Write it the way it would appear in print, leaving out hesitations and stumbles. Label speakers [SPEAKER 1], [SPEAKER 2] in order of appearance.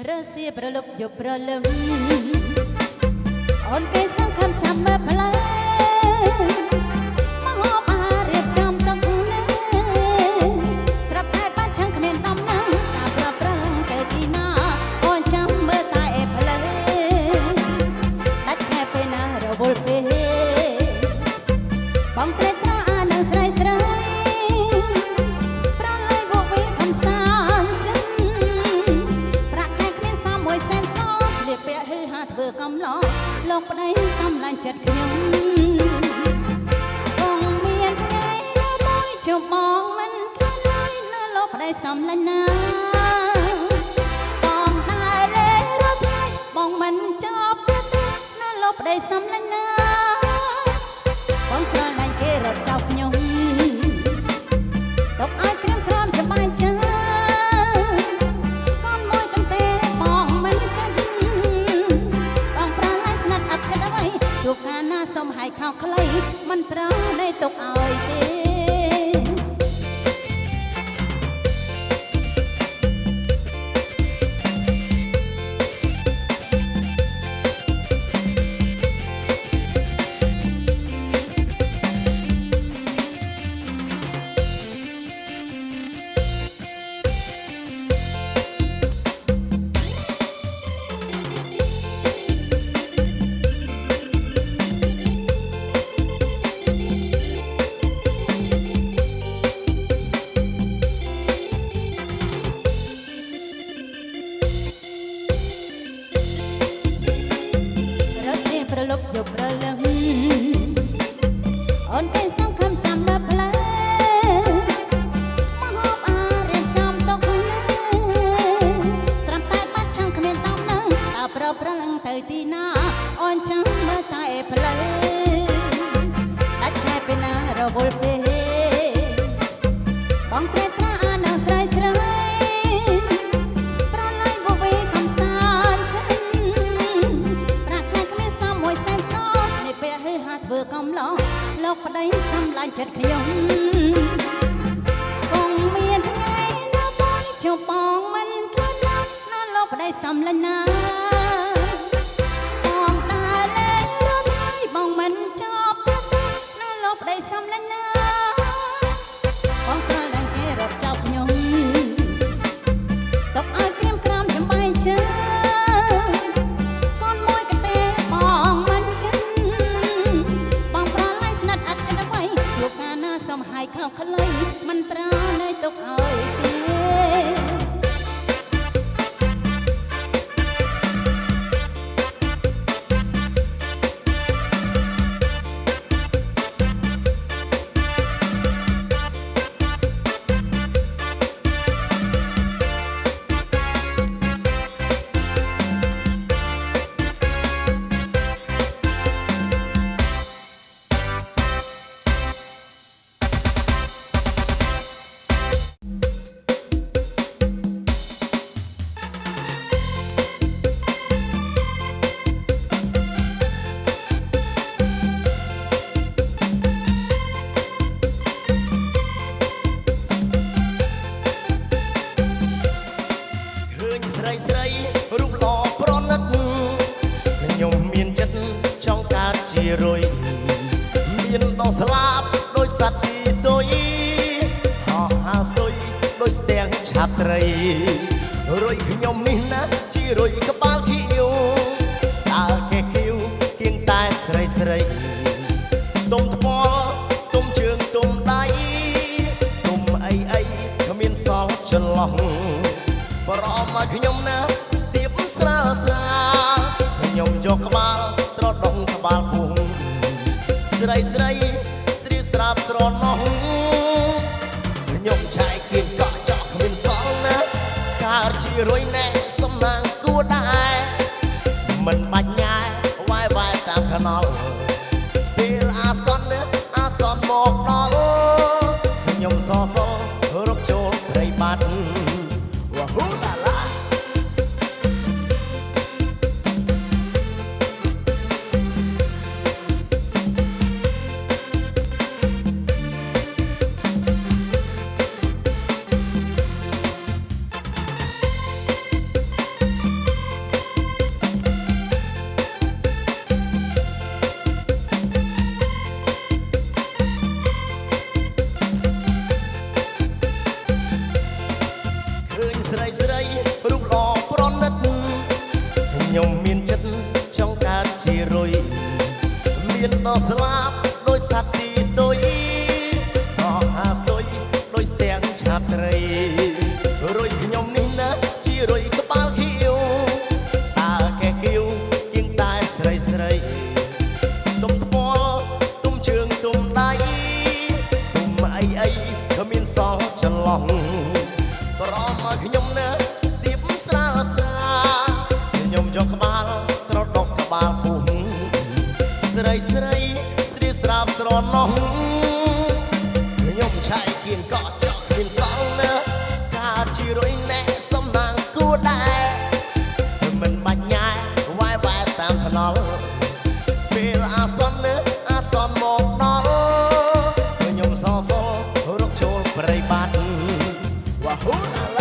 [SPEAKER 1] រើសៀប្រលប់យប់ប្រលឹមអូនគេសង្ឃឹមចាំមើលផ្លែមកហូបអាហាររៀបចំតុណាស្រាប់តែបាត់ឆាំងគ្មានដំណឹងតាប្រប្រឹងទៅទីណាអូនចាំមើលតែផ្លែដាច់ខែពេលណារវល់ពេកបងត្រេកត្រអានឹងស្រីស្រីប្រឡ័យវកវិញកំសាន្តចិនប្រាក់ខែគ្មានសមមួយសែនសស្លៀកពាក់ហឺហាធ្វើកំឡោលោកប្តីសំឡាញ់ចិត្តខ្ញុំបងមានថ្ងៃណាមួយជួបបងមិនឃើញឡើយណាលោកប្តីសំឡាញ់ណាបងដើរលេងរត់ថ្ងៃបងមិនចប់ណាលោកប្តីសំឡាញ់ណាបងស្រឡាញ់គេរត់ចោលខ្ញុំទុកឲ្យក្រៀមក្រំចំបាយចាកូនមួយកន្ទេបងមិនគិតបងប្រាឡៃស្និទ្ធអត់គិតអ្វីជួបកាលណាសុំឲ្យខោខ្លីមិនប្រើនៃទុកឲ្យទេប្រលប់យប់ប្រលឹមអូនគេសង្ឃឹមចាំមើលផ្លែមកហូបអាហាររៀបចំតុណាស្រាប់តែបាត់ឆាំងគ្មានដំណឹងតើប្រប្រឹងទៅទីណាអូនចាំមើលតែផ្លែដាច់ខែពេលណារវល់ពេកបងត្រេកត្រអានឹងស្រីស្រីប្រឡ័យវកវិញកំសាន្តចិនប្រាក់ខែគ្មានសមមួយសែនសស្លៀកពាក់ហឺហាធ្វើកំឡោលោកប្តីសំឡាញ់ចិត្តខ្ញុំគង់មានថ្ងៃណាមួយជួបបងមិនឃើញឡើយណាលោកប្តីសំឡាញ់ណាបងដើរលេងរត់ថ្ងៃបងមិនចប់ណាលោកប្តីសំឡាញ់ណាបងស្រឡាញ់គេរត់ចោលខ្ញុំទុកឲ្យក្រៀមក្រំចំបាយចាកូនមួយកន្ទេបងមិនគិតបងប្រាឡៃស្និទ្ធអត់គិតអ្វីជួបកាលណាសុំឲ្យខោខ្លីមិនប្រើនៃទុកឲ្យទេ
[SPEAKER 2] ស្រីស្រីរូបល្អប្រណិតខ្ញុំមានចិត្តចង់កើតជារុយមានដងស្លាបដោយសត្វទីទុយហោះហើរស្ទុយដោយស្ទាំងឆាបត្រីរុយខ្ញុំនេះណាជារុយក្បាលខៀវតើគេគៀវគៀងតែស្រីស្រីទុំថ្មទុំជើងទុំដៃទុំអីអីគ្មានសល់ចន្លោះបរំឲ្យខ្ញុំណាស្ទាបស្រាលស្រាលខ្ញុំយកក្បាលត្រដងក្បាលពុងស្រីស្រីស្រីស្រាប់ស្រណោះខ្ញុំឆែកគៀងកក់ចក់គ្មានសល់ណាកើតជារុយណែសំណាងគួរដែរមិនបាច់ញ៉ែវាយវាយតាមខ្នល់ពេលអាសន្នមកដល់ខ្ញុំសសរកចូលព្រៃបាត់Wahoo la la
[SPEAKER 1] រ
[SPEAKER 2] ស្រីស្រីរូបល្អប្រណិតខ្ញុំមានចិត្តចង់កើតជារុយមានដល់ស្លាប់ដោយសត្វទីទុយអស់អាស្ទុយដោយស្ទាំងឆាបត្រីរុយខ្ញុំនេះណាជារុយក្បាលខៀវតើកែគៀវជាងតែស្រីស្រីទុំថ្មទុំជើងទុំដៃទុំអីអីក៏មានសល់ចន្លោះប្រមកខ្ញុំណាស្ទាបស្រាលស្រាខ្ញុំយកក្បាលត្រដុកក្បាលពុះស្រីស្រីស្រីស្រាប់ស្រណោះខ្ញុំឆៃគៀនកក់ចក់មានសល់ណាកើតជារុយណែសំណាងគួរដែរមិនបាច់ញ៉ែវាយវ៉ែតាមថ្នល់ពេលអាសន្នណាអាសន្នមកដល់ខ្ញុំសរសរកចូលព្រៃបាត់វ៉ាហ៊ូឡា